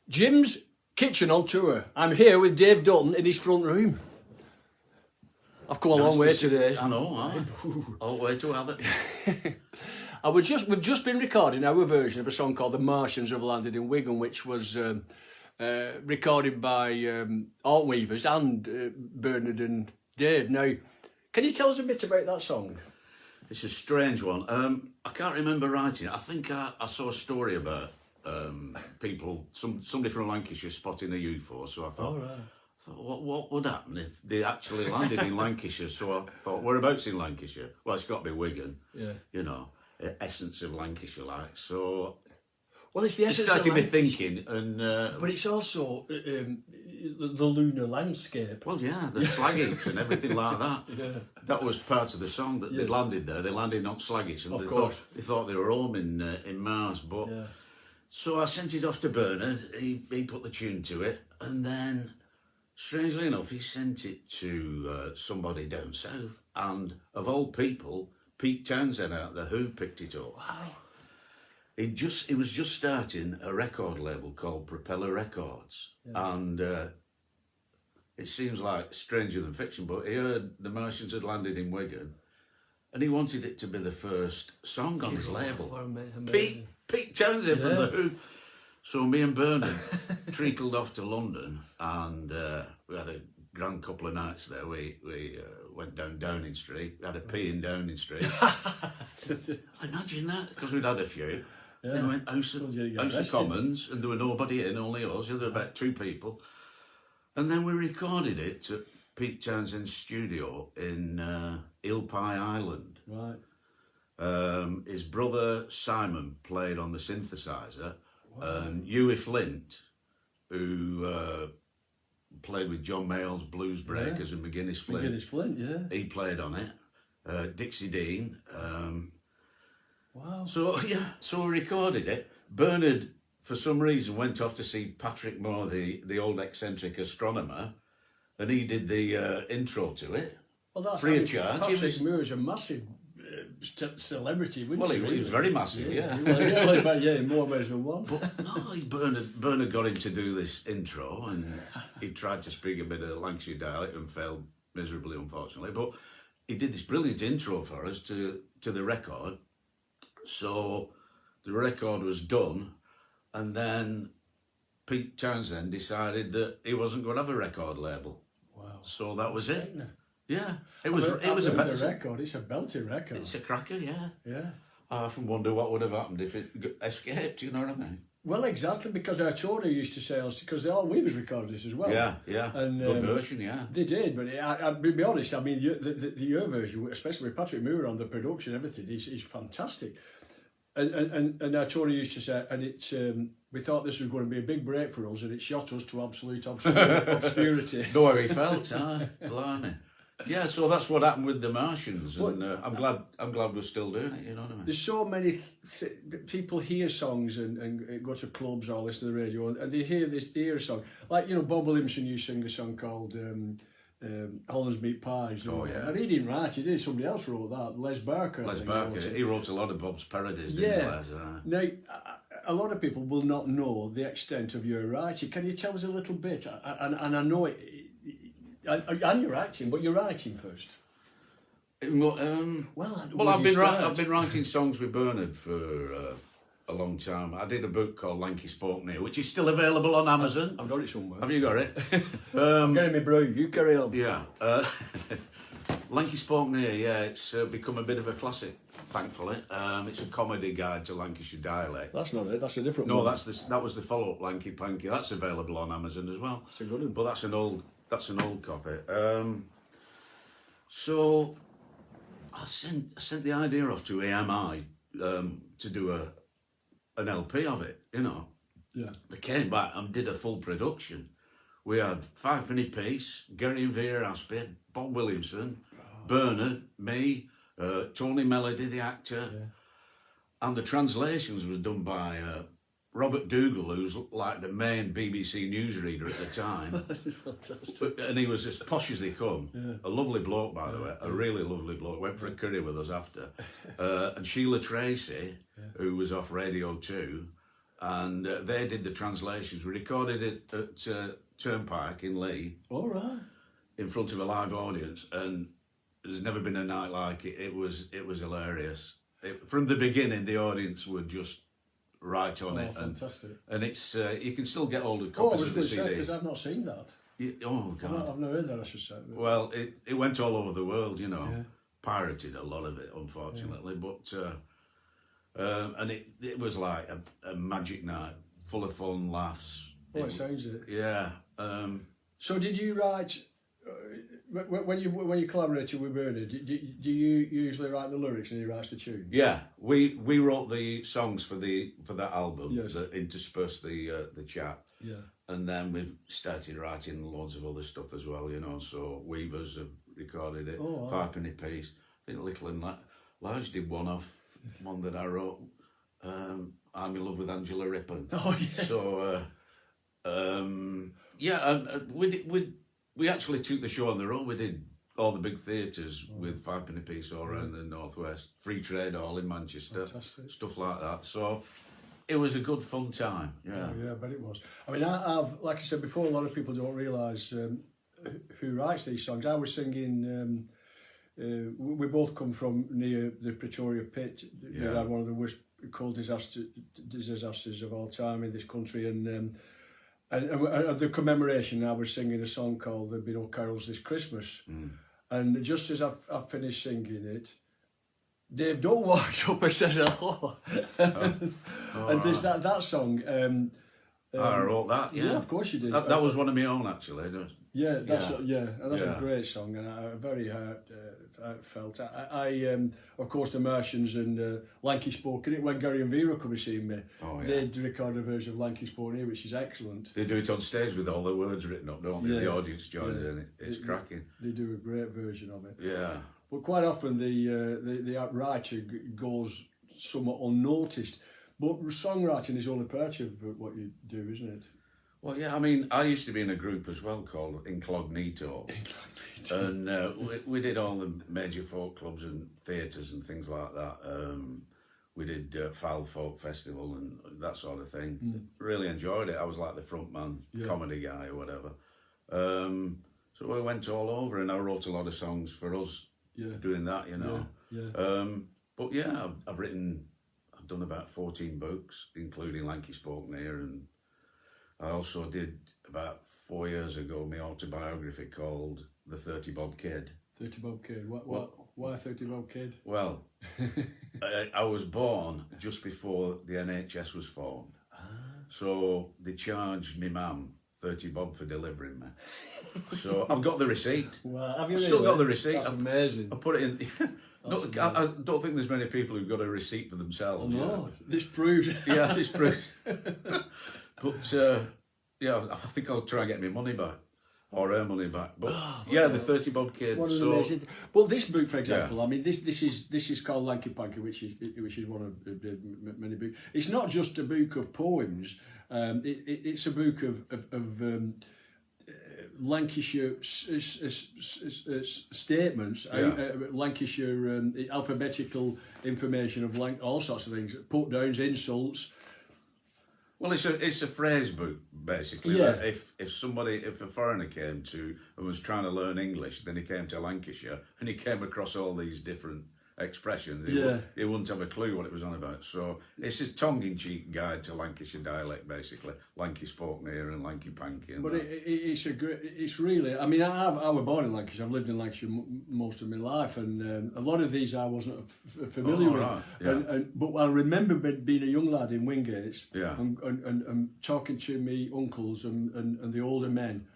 Jim's Kitchen on tour. I'm here with Dave Dutton in his front room. I've come a long way today. I know, all the way to have it. We've just been recording our version of a song called The Martians Have Landed in Wigan, which was recorded by Alt Weavers and Bernard and Dave. Now, can you tell us a bit about that song? It's a strange one. I can't remember writing it. I think I saw a story about people, somebody from Lancashire spotting a UFO, so I thought, what would happen if they actually landed in Lancashire? So I thought, whereabouts in Lancashire? Well, it's got to be Wigan, you know, essence of Lancashire, like. So, well, it's the essence it started of me thinking, and but it's also the lunar landscape. Well, yeah, the slag heaps and everything like that. Yeah. That was part of the song that they landed there. They landed on slag heaps, and they thought they were home in Mars, but. Yeah. So I sent it off to Bernard, he put the tune to it, and then, strangely enough, he sent it to somebody down south, and of all people, Pete Townsend out there, who picked it up. Wow. He was just starting a record label called Propeller Records, and it seems like stranger than fiction, but he heard The Martians had landed in Wigan, and he wanted it to be the first song on his label. Pete Townsend from The Who. So me and Bernard treakled off to London, and we had a grand couple of nights there. We went down Downing Street. We had a pee in Downing Street. Imagine that, because we'd had a few. Yeah. Then we went House of Commons, and there were nobody in, only us. There were about 2 people. And then we recorded it at Pete Townsend's studio in Eel Pie Island. Right. His brother Simon played on the synthesizer, and Hughie Flint, who played with John Mayall's Blues Breakers and McGuinness Flint. He played on it. Dixie Dean. Wow. So we recorded it. Bernard, for some reason, went off to see Patrick Moore, the old eccentric astronomer, and he did the intro to it. Well, that's free of charge. Patrick Moore is a massive celebrity, wouldn't he? Well, he was very massive, yeah. More ways than one. But no, Bernard got him to do this intro, and he tried to speak a bit of Lancashire dialect and failed miserably, unfortunately. But he did this brilliant intro for us to the record. So the record was done, and then Pete Townsend decided that he wasn't going to have a record label. Wow! So that was it. Yeah, it was a record. It's a belting record. It's a cracker, yeah. Yeah. I often wonder what would have happened if it escaped. You know what I mean? Well, exactly, because our tourer used to say, because the Alt Weavers recorded this as well. Yeah. And good version, yeah. They did, but I'll be honest. I mean, your version, especially with Patrick Moore on the production, everything, is fantastic. And our tourer used to say, and it's we thought this was going to be a big break for us, and it shot us to absolute obscurity. Know how he felt, blimey. Yeah, so that's what happened with The Martians, and I'm glad we're still doing it. You know what I mean? There's so many people hear songs and go to clubs or listen to the radio, and they hear a song like Bob Williamson used to sing a song called Hollands Meat Pies. Oh yeah, and he didn't write it. Did somebody else wrote that? Les Barker. He wrote a lot of Bob's parodies. Didn't he? Now, a lot of people will not know the extent of your writing. Can you tell us a little bit? And I know it. And you're acting, but you're writing first. I've been writing songs with Bernard for a long time. I did a book called Lanky Spoke Near, which is still available on Amazon. I've got it somewhere. Have you got it? I'm getting me brew. You carry on. Yeah. Lanky Spoke Near, yeah, it's become a bit of a classic, thankfully. It's a comedy guide to Lancashire dialect. That's not it, that's a different one. No, that was the follow-up, Lanky Panky. That's available on Amazon as well. It's a good one. But that's an old copy. So I sent the idea off to AMI to do an LP of it, Yeah. They came back and did a full production. We had 5-penny Piece, Gary and Vera Aspie, Bob Williamson, Bernard, me, Tony Melody, the actor, and the translations was done by Robert Dougal, who's like the main BBC newsreader at the time. Fantastic. And he was as posh as they come. Yeah. A lovely bloke, by the way, a really lovely bloke. Went for a curry with us after. And Sheila Tracy, who was off Radio 2, and they did the translations. We recorded it at Turnpike in Leigh. All right. In front of a live audience, and there's never been a night like it. It was hilarious. From the beginning, the audience were just right on it. Fantastic. And it's you can still get hold of copies of the CD. Because I've not seen that. Oh God! I've not heard that. I should say. Well, it went all over the world, you know. Yeah. Pirated a lot of it, unfortunately, but and it was like a magic night, full of fun, laughs. Oh, it sounds it. Yeah. So did you write? When you collaborated with Bernard, do you usually write the lyrics and he writes the tune? Yeah, we wrote the songs for that album, yes. That interspersed the chat. Yeah. And then we've started writing loads of other stuff as well, you know. So Weavers have recorded it, Five Penny Piece. I think Little and Large did one that I wrote. I'm in love with Angela Rippon. Oh yeah. So we actually took the show on the road. We did all the big theatres with Five Penny Piece all around the northwest, Free Trade Hall in Manchester, stuff like that. So it was a good fun time. Yeah, yeah, but it was. I mean, I've like I said before, a lot of people don't realise who writes these songs. I was singing. We both come from near the Pretoria pit. We had one of the worst coal disasters of all time in this country, and the commemoration, I was singing a song called "There'll Be No Carols This Christmas," and just as I finished singing it, Dave Dutton walked up and said hello. And there's that song. I wrote that. Yeah, of course you did. That was one of my own, actually. And that's a great song, and very heartfelt. Of course, the Martians and Lanky Spoken it when Gary and Vera come and see me. Oh, yeah. They'd record a version of Lanky Spoken here, which is excellent. They do it on stage with all the words written up, don't they? Yeah. The audience joins in it. It's cracking. They do a great version of it. Yeah. But quite often the writer goes somewhat unnoticed. But songwriting is only part of what you do, isn't it? Well, yeah, I mean, I used to be in a group as well called Incognito. And we did all the major folk clubs and theatres and things like that. We did Foul Folk Festival and that sort of thing. Really enjoyed it. I was like the front man, comedy guy or whatever. So we went all over, and I wrote a lot of songs for us doing that, you know. But yeah, I've done about 14 books, including Lanky Spoken here, and I also did about 4 years ago my autobiography called The 30 Bob Kid. 30 Bob Kid. Why 30 Bob Kid? Well, I was born just before the NHS was formed, so they charged me mum 30 bob for delivering me. So I've got the receipt. Wow, have you I've still got the receipt. That's amazing. I put it in. I don't think there's many people who've got a receipt for themselves. Oh, no, you know? This proves. Yeah, this proves. But I think I'll try and get my money back, or her money back. But the 30 Bob Kid. Amazing. Well, this book, for example, I mean, this is called Lanky Panky, which is one of the many books. It's not just a book of poems. It's a book of Lancashire statements, Lancashire alphabetical information of all sorts of things, put downs, insults. Well, it's a phrase book basically. Yeah. If a foreigner came to and was trying to learn English, then he came to Lancashire and he came across all these different expressions. He wouldn't have a clue what it was on about. So it's a tongue-in-cheek guide to Lancashire dialect, basically. Lanky Spoken here and Lanky Panky. And it's really. I mean, I was born in Lancashire. I've lived in Lancashire most of my life, and a lot of these I wasn't familiar with. Right. Yeah. But I remember being a young lad in Wingates, and talking to me uncles and the older men.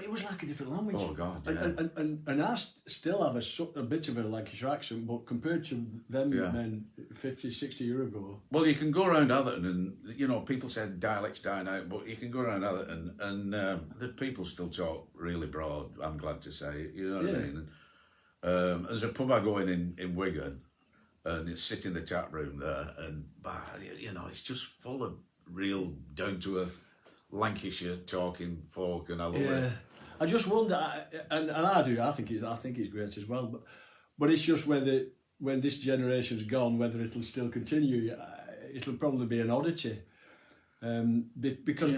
It was like a different language. Oh God! Yeah. And I still have a bit of a Lancashire accent, but compared to them men 50, 60 years ago. Well, you can go around Atherton, and people say dialects dying out, but you can go around Atherton, and the people still talk really broad. I'm glad to say, you know what I mean. And, there's a pub I go in Wigan, and it's sit in the tap room there, and it's just full of real down to earth Lancashire talking folk, and I love it. I just wonder, and I do. I think it's great as well. But it's just whether when this generation's gone, whether it'll still continue. It'll probably be an oddity. Because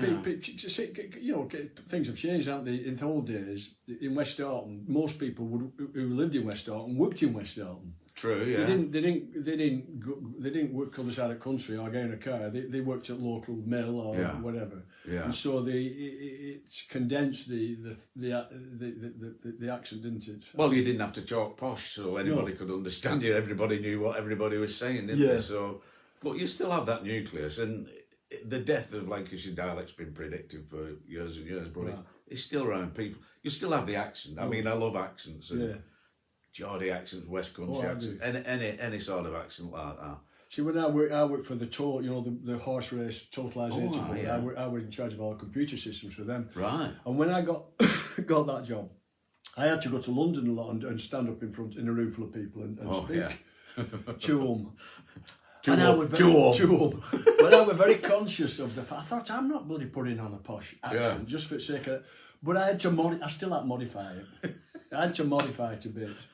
things have changed, haven't they? In the old days, in West Orton, most people who lived in West Orton worked in West Orton. True, yeah. They didn't work on the side of the country or get in a car. They worked at local mill or whatever. Yeah. And so it's condensed the accent, didn't it? Well, you didn't have to talk posh, so anybody could understand you. Everybody knew what everybody was saying, didn't they? So, but you still have that nucleus, and the death of Lancashire dialect's been predicted for years and years, but it's still around people. You still have the accent. I mean, I love accents. And Geordie accents, West Country accents, any sort of accent like that. See, when I worked for the the horse race totalisation board, I was in charge of all computer systems for them. Right. And when I got that job, I had to go to London a lot and stand up in front in a room full of people and speak. Yeah. To them. But I was very conscious of the fact. I thought, I'm not bloody putting on a posh accent just for the sake of it. But I had to I still had to modify it. I had to modify it a bit.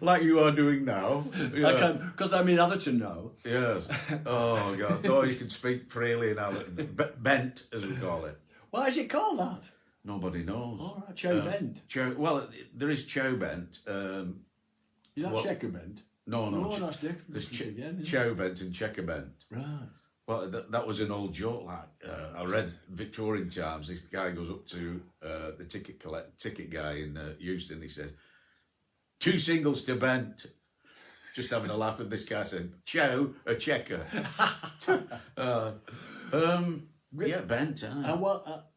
like you are doing now. Yeah. I can, because I'm in Atherton now. Yes. Oh, God. No, you can speak freely in Atherton. Bent, as we call it. Why is it called that? Nobody knows. All right, Chow Bent. Well, there is Chow Bent. Is that Checker Bent? No, that's different. There's Chow Bent and Checker Bent. Right. Well, that was an old joke. Like I read Victorian Times. This guy goes up to the ticket guy in Euston. He says, 2 singles to Bent. Just having a laugh. And this guy said, Chow, a checker. Bent.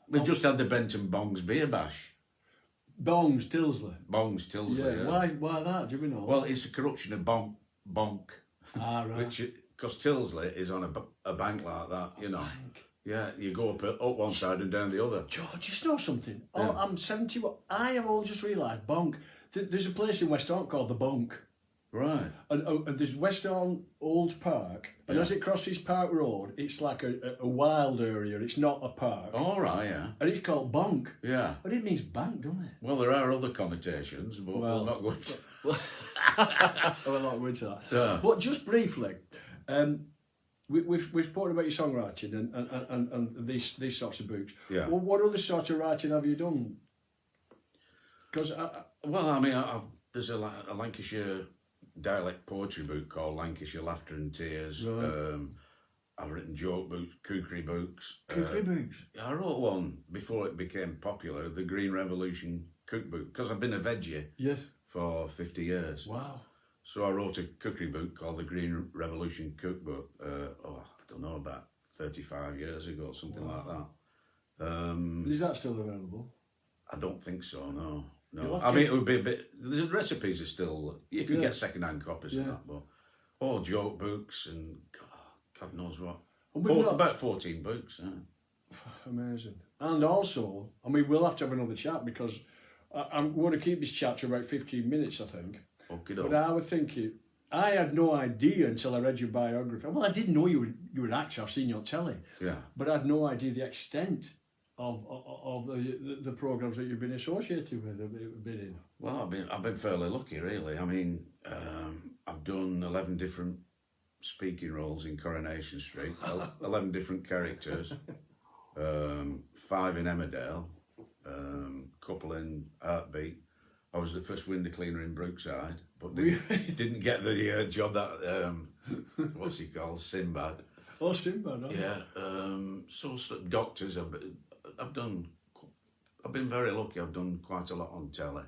We've just had the Bent and Bongs beer bash. Bongs, Tilsley. Yeah. Why that? Do we know? Well, it's a corruption of bonk. Ah, right. Because Tilsley is on a bank like that, you know. Bank. Yeah, you go up one side and down the other. George, you know something? Yeah. Oh, I'm 71. I have all just realised, Bonk. There's a place in West Orton called the Bonk. Right. And there's West Orton Old Park, and as it crosses Park Road, it's like a wild area. It's not a park. All right, yeah. And it's called Bonk. Yeah. But it means bank, doesn't it? Well, there are other connotations, but we're not going to... We're not going to that. Yeah. But just briefly, we've spoken about your songwriting and these sorts of books. Yeah. Well, what other sort of writing have you done? Because there's a Lancashire dialect poetry book called Lancashire Laughter and Tears. Right. I've written joke books, cookery books. Cookery books? I wrote one before it became popular, the Green Revolution cookbook, because I've been a veggie for 50 years. Wow. So I wrote a cookery book called the Green Revolution Cookbook, I don't know, about 35 years ago, something like that. Is that still available? I don't think so, no. I mean, it would be a bit... The recipes are still... You could get second-hand copies of that, but... All joke books and... God knows what. About 14 books, yeah. Amazing. And also, I mean, we'll have to have another chat because I'm going to keep this chat to about 15 minutes, I think. Okay, but I was thinking... I had no idea until I read your biography. Well, I didn't know you were an actor. I've seen you on telly. Yeah. But I had no idea the extent of the programs that you've been associated with, been in. Well, I've been fairly lucky, really. I mean, I've done 11 different speaking roles in Coronation Street, 11 different characters, 5 in Emmerdale, couple in Heartbeat. I was the first window cleaner in Brookside, but didn't get the job that what's he called, Sinbad. Oh, Sinbad. Oh. Yeah. So doctors. I've been very lucky. I've done quite a lot on telly.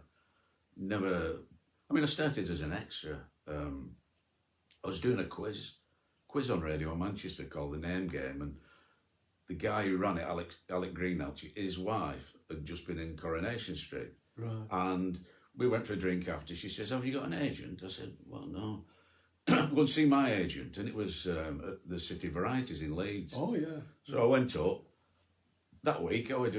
I started as an extra. I was doing a quiz on Radio Manchester called The Name Game, and the guy who ran it, Alec Greenhalgh, his wife had just been in Coronation Street. Right. And we went for a drink after. She says, "Have you got an agent?" I said, "Well, no." Go and see my agent, and it was at the City Varieties in Leeds. Oh yeah. So I went up. That week I was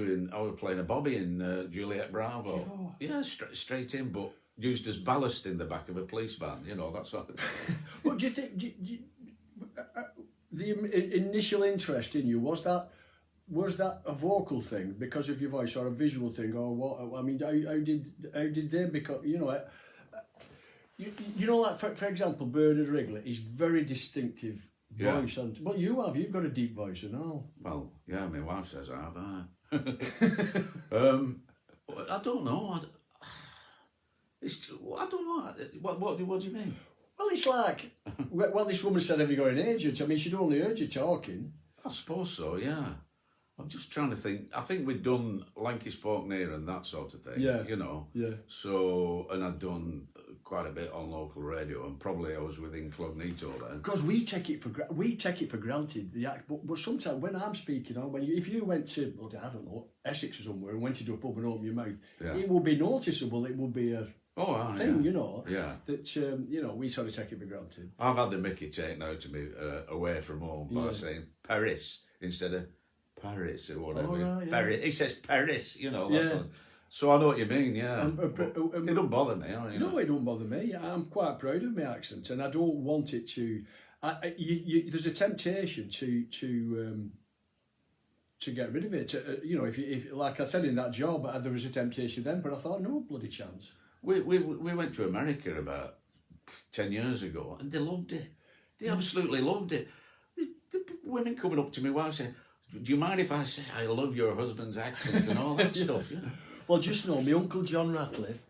playing a bobby in Juliet Bravo. Oh. Yeah, straight in, but used as ballast in the back of a police van. You know, that sort of thing. What do you think? The initial interest in you was that a vocal thing because of your voice, or a visual thing, or what? I mean, how did they become? You know, like for example, Bernard Wrigley is very distinctive voice. And well, you've got a deep voice and all. Well, yeah, my wife says I have. I don't know. I don't know. What do you mean? Well, it's like, well, this woman said, have you got an agent? I mean, she'd only heard you talking. I suppose so, yeah. I'm just trying to think. I think we'd done Lanky Spoke Near and that sort of thing, yeah. You know. Yeah. So, and I'd done quite a bit on local radio, and probably I was with Incognito then. Because we take it for granted, the act, but sometimes when I'm speaking on, if you went to, well, I don't know, Essex or somewhere and went into a pub and opened your mouth, it would be noticeable. It would be a thing, you know. Yeah. That you know, we sort of take it for granted. I've had the Mickey taken out of me away from home by saying Paris instead of Paris or whatever. Right, yeah. Paris. He says Paris, you know. That's what, so I know what you mean, yeah. it don't bother me. No, it don't bother me. I'm quite proud of my accent, and I don't want it to. There's a temptation to get rid of it. You know, if like I said in that job, there was a temptation then, but I thought no bloody chance. We went to America about 10 years ago, and they loved it. They absolutely loved it. The women coming up to me while saying, "Do you mind if I say I love your husband's accent and all that stuff?" You know? Well, just know, my uncle John Ratcliffe,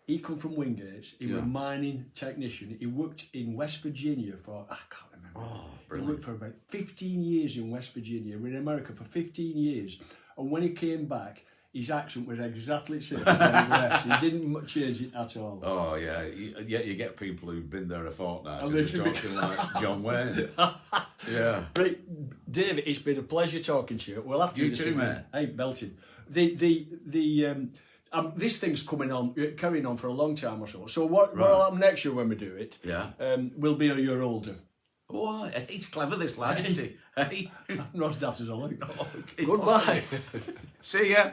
he come from Wingate. He was a mining technician. He worked in West Virginia for, I can't remember. Oh, he brilliant. worked for about 15 years in West Virginia. We were in America for 15 years. And when he came back, his accent was exactly the same as when he left. He didn't change it at all. Oh, yeah. You get people who've been there a fortnight and they're talking like John Wayne. Yeah. Right, David, it's been a pleasure talking to you. We'll have to You too, mate. Hey, belted. This thing's carrying on for a long time or so. So what'll happen next year when we do it? Yeah. We'll be a year older. Oh, he's clever, this lad, isn't he? Hey. Not as daft as I like. Okay, Goodbye. See ya.